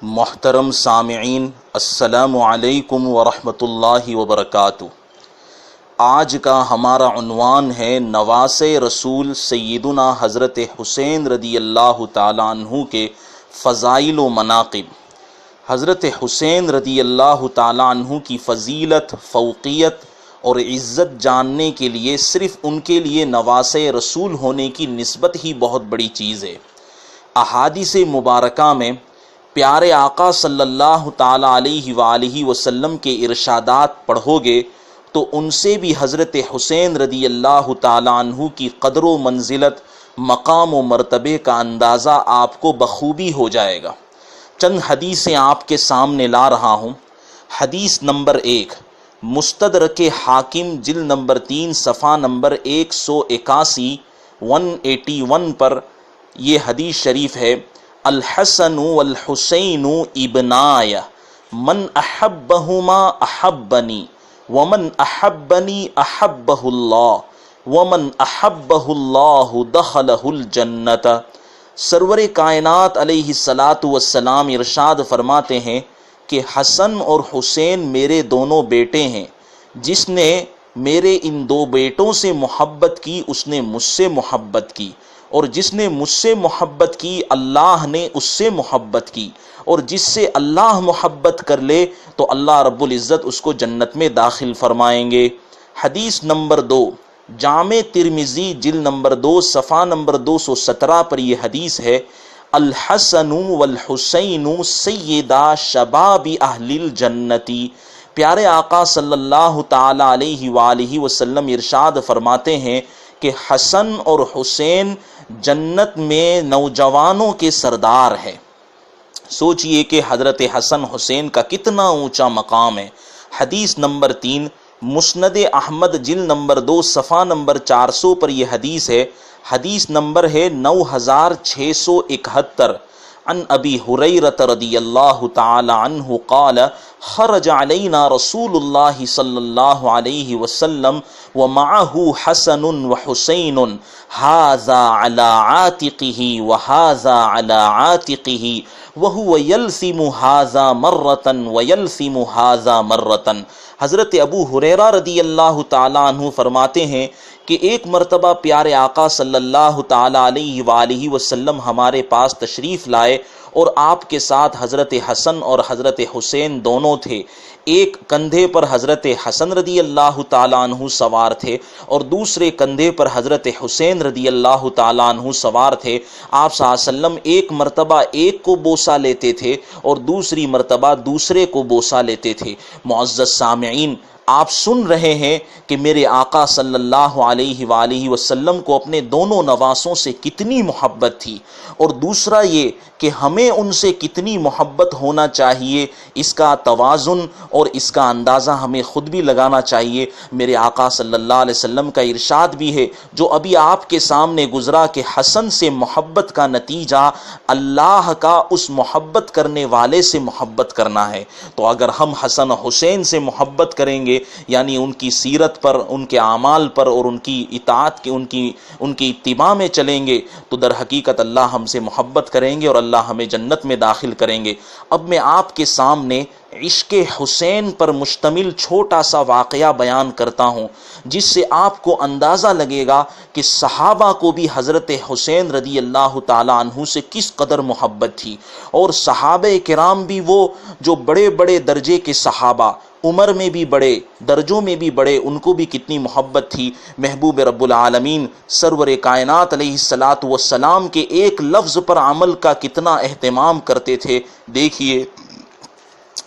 محترم سامعین، السلام علیکم ورحمۃ اللہ وبرکاتہ۔ آج کا ہمارا عنوان ہے نواسے رسول سیدنا حضرت حسین رضی اللہ تعالیٰ عنہ کے فضائل و مناقب۔ حضرت حسین رضی اللہ تعالیٰ عنہ کی فضیلت، فوقیت اور عزت جاننے کے لیے صرف ان کے لیے نواسے رسول ہونے کی نسبت ہی بہت بڑی چیز ہے۔ احادیث مبارکہ میں پیارے آقا صلی اللہ تعالیٰ علیہ وآلہ وسلم کے ارشادات پڑھو گے تو ان سے بھی حضرت حسین رضی اللہ تعالیٰ عنہ کی قدر و منزلت، مقام و مرتبے کا اندازہ آپ کو بخوبی ہو جائے گا۔ چند حدیثیں آپ کے سامنے لا رہا ہوں۔ حدیث نمبر 1، مستدرک حاکم جلد نمبر 3 صفحہ نمبر 181 پر یہ حدیث شریف ہے: الحسن والحسین ابناي من احبهما احبنی ومن احبنی احبہ اللہ ومن احبہ اللہ دخلہ الجنۃ۔ سرور کائنات علیہ الصلاۃ والسلام ارشاد فرماتے ہیں کہ حسن اور حسین میرے دونوں بیٹے ہیں، جس نے میرے ان دو بیٹوں سے محبت کی اس نے مجھ سے محبت کی، اور جس نے مجھ سے محبت کی اللہ نے اس سے محبت کی، اور جس سے اللہ محبت کر لے تو اللہ رب العزت اس کو جنت میں داخل فرمائیں گے۔ حدیث نمبر 2، جامع ترمذی جلد نمبر 2 صفحہ نمبر 217 پر یہ حدیث ہے: الحسن والحسین سیدا شباب اہل الجنت۔ پیارے آقا صلی اللہ تعالی علیہ وآلہ وسلم ارشاد فرماتے ہیں کہ حسن اور حسین جنت میں نوجوانوں کے سردار ہے۔ سوچئے کہ حضرت حسن حسین کا کتنا اونچا مقام ہے۔ حدیث نمبر 3، مسند احمد جلد نمبر 2 صفحہ نمبر 400 پر یہ حدیث ہے۔ حدیث نمبر ہے 9671۔ عن ابی ہریرہ رضی اللہ تعالی عنہ قال خرج علینا رسول اللہ صلی اللہ علیہ وسلم ومعه حسن وحسین هذا على عاتقه وهذا على عاتقه وهو يلثم هذا مرة ويلثم هذا مرة۔ حضرت ابو ہریرہ رضی اللہ تعالی عنہ فرماتے ہیں کہ ایک مرتبہ پیارے آقا صلی اللہ تعالی علیہ وآلہ وسلم ہمارے پاس تشریف لائے اور آپ کے ساتھ حضرت حسن اور حضرت حسین دونوں تھے۔ ایک کندھے پر حضرت حسن رضی اللہ تعالیٰ عنہ سوار تھے اور دوسرے کندھے پر حضرت حسین رضی اللہ تعالیٰ عنہ سوار تھے۔ آپ صلی اللہ علیہ وسلم ایک مرتبہ ایک کو بوسہ لیتے تھے اور دوسری مرتبہ دوسرے کو بوسہ لیتے تھے۔ معزز سامعین، آپ سن رہے ہیں کہ میرے آقا صلی اللہ علیہ وآلہ وسلم کو اپنے دونوں نواسوں سے کتنی محبت تھی، اور دوسرا یہ کہ ہمیں ان سے کتنی محبت ہونا چاہیے۔ اس کا توازن اور اس کا اندازہ ہمیں خود بھی لگانا چاہیے۔ میرے آقا صلی اللہ علیہ وسلم کا ارشاد بھی ہے جو ابھی آپ کے سامنے گزرا کہ حسن سے محبت کا نتیجہ اللہ کا اس محبت کرنے والے سے محبت کرنا ہے۔ تو اگر ہم حسن حسین سے محبت کریں گے، یعنی ان کی سیرت پر، ان کے اعمال پر اور ان کی اطاعت کی ان کی اتباع میں چلیں گے تو در حقیقت اللہ ہم سے محبت کریں گے اور اللہ ہمیں جنت میں داخل کریں گے۔ اب میں آپ کے سامنے عشق حسین پر مشتمل چھوٹا سا واقعہ بیان کرتا ہوں، جس سے آپ کو اندازہ لگے گا کہ صحابہ کو بھی حضرت حسین رضی اللہ تعالیٰ عنہ سے کس قدر محبت تھی، اور صحابہ کرام بھی وہ جو بڑے بڑے درجے کے صحابہ، عمر میں بھی بڑے، درجوں میں بھی بڑے، ان کو بھی کتنی محبت تھی۔ محبوب رب العالمین سرور کائنات علیہ الصلاۃ والسلام کے ایک لفظ پر عمل کا کتنا اہتمام کرتے تھے۔ دیکھیے،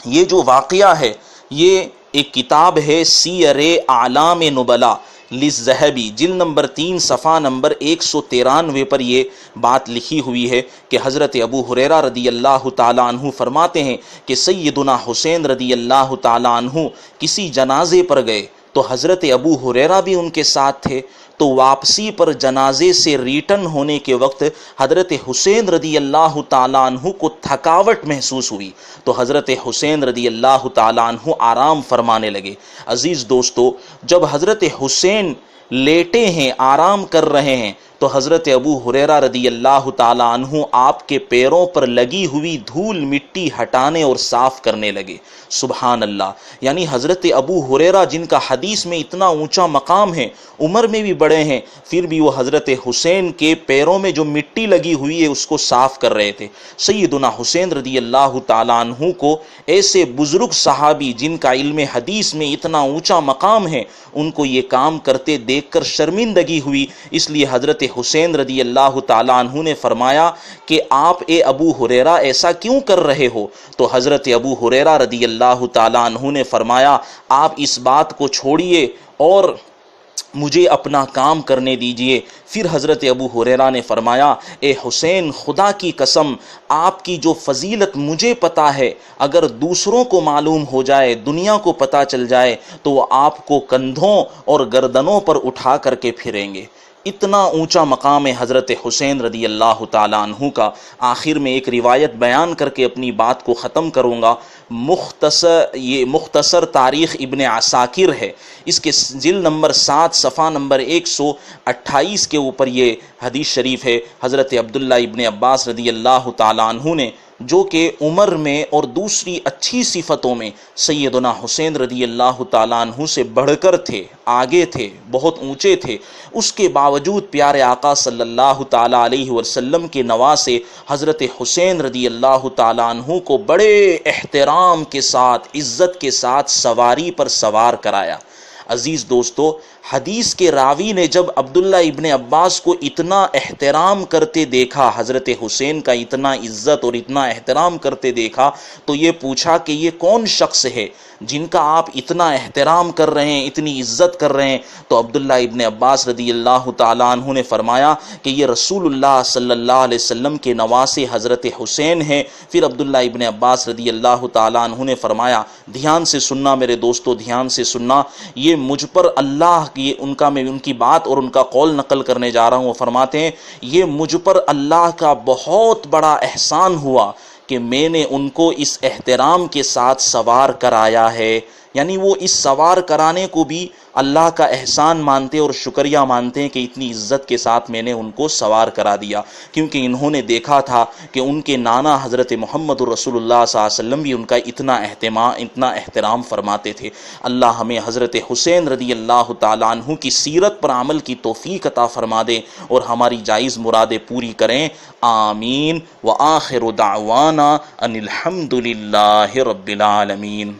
یہ جو واقعہ ہے یہ ایک کتاب ہے سیر اعلام نبلاء للذہبی جلد نمبر 3 صفحہ نمبر 193 پر یہ بات لکھی ہوئی ہے کہ حضرت ابو ہریرہ رضی اللہ تعالیٰ عنہ فرماتے ہیں کہ سیدنا حسین رضی اللہ تعالیٰ عنہ کسی جنازے پر گئے تو حضرت ابو ہریرہ بھی ان کے ساتھ تھے۔ تو واپسی پر جنازے سے ریٹرن ہونے کے وقت حضرت حسین رضی اللہ تعالیٰ عنہ کو تھکاوٹ محسوس ہوئی تو حضرت حسین رضی اللہ تعالیٰ عنہ آرام فرمانے لگے۔ عزیز دوستو، جب حضرت حسین لیٹے ہیں، آرام کر رہے ہیں، تو حضرت ابو ہریرہ رضی اللہ تعالی عنہ آپ کے پیروں پر لگی ہوئی دھول مٹی ہٹانے اور صاف کرنے لگے۔ سبحان اللہ، یعنی حضرت ابو ہریرہ جن کا حدیث میں اتنا اونچا مقام ہے، عمر میں بھی بڑے ہیں، پھر بھی وہ حضرت حسین کے پیروں میں جو مٹی لگی ہوئی ہے اس کو صاف کر رہے تھے۔ سیدنا حسین رضی اللہ تعالی عنہ کو ایسے بزرگ صحابی جن کا علم حدیث میں اتنا اونچا مقام ہے، ان کو یہ کام کرتے دیکھ کر شرمندگی ہوئی، اس لیے حضرت حسین رضی اللہ تعالی عنہ نے فرمایا کہ آپ اے ابو ہریرہ ایسا کیوں کر رہے ہو؟ تو حضرت ابو ہریرہ رضی اللہ تعالی عنہ نے فرمایا آپ اس بات کو چھوڑیے اور مجھے اپنا کام کرنے دیجئے۔ پھر حضرت ابو ہریرہ نے فرمایا اے حسین، خدا کی قسم آپ کی جو فضیلت مجھے پتہ ہے، اگر دوسروں کو معلوم ہو جائے، دنیا کو پتہ چل جائے تو وہ آپ کو کندھوں اور گردنوں پر اٹھا کر کے پھریں گے۔ اتنا اونچا مقام ہے حضرت حسین رضی اللہ تعالی عنہ کا۔ آخر میں ایک روایت بیان کر کے اپنی بات کو ختم کروں گا۔ یہ مختصر تاریخ ابن عساکر ہے، اس کے جلد نمبر 7 صفحہ نمبر 128 کے اوپر یہ حدیث شریف ہے۔ حضرت عبداللہ ابن عباس رضی اللہ تعالی عنہ نے، جو کہ عمر میں اور دوسری اچھی صفتوں میں سیدنا حسین رضی اللہ تعالیٰ عنہ سے بڑھ کر تھے، آگے تھے، بہت اونچے تھے، اس کے باوجود پیارے آقا صلی اللہ تعالیٰ علیہ وسلم کے نواسے حضرت حسین رضی اللہ تعالیٰ عنہ کو بڑے احترام کے ساتھ، عزت کے ساتھ سواری پر سوار کرایا۔ عزیز دوستو، حدیث کے راوی نے جب عبداللہ ابن عباس کو اتنا احترام کرتے دیکھا، حضرت حسین کا اتنا عزت اور اتنا احترام کرتے دیکھا، تو یہ پوچھا کہ یہ کون شخص ہے جن کا آپ اتنا احترام کر رہے ہیں، اتنی عزت کر رہے ہیں؟ تو عبداللہ ابن عباس رضی اللہ تعالیٰ عنہ نے فرمایا کہ یہ رسول اللہ صلی اللہ علیہ وسلم کے نواسے حضرت حسین ہیں۔ پھر عبداللہ ابن عباس رضی اللہ تعالیٰ عنہ نے فرمایا، دھیان سے سننا میرے دوستو، دھیان سے سننا، یہ مجھ پر اللہ کی میں ان کی بات اور ان کا قول نقل کرنے جا رہا ہوں۔ وہ فرماتے ہیں یہ مجھ پر اللہ کا بہت بڑا احسان ہوا کہ میں نے ان کو اس احترام کے ساتھ سوار کرایا ہے، یعنی وہ اس سوار کرانے کو بھی اللہ کا احسان مانتے اور شکریہ مانتے ہیں کہ اتنی عزت کے ساتھ میں نے ان کو سوار کرا دیا، کیونکہ انہوں نے دیکھا تھا کہ ان کے نانا حضرت محمد رسول اللہ صلی اللہ علیہ وسلم بھی ان کا اتنا احترام فرماتے تھے۔ اللہ ہمیں حضرت حسین رضی اللہ تعالیٰ عنہ کی سیرت پر عمل کی توفیق عطا فرما دے اور ہماری جائز مرادیں پوری کریں، آمین۔ وآخر دعوانا ان الحمد للہ رب العالمین۔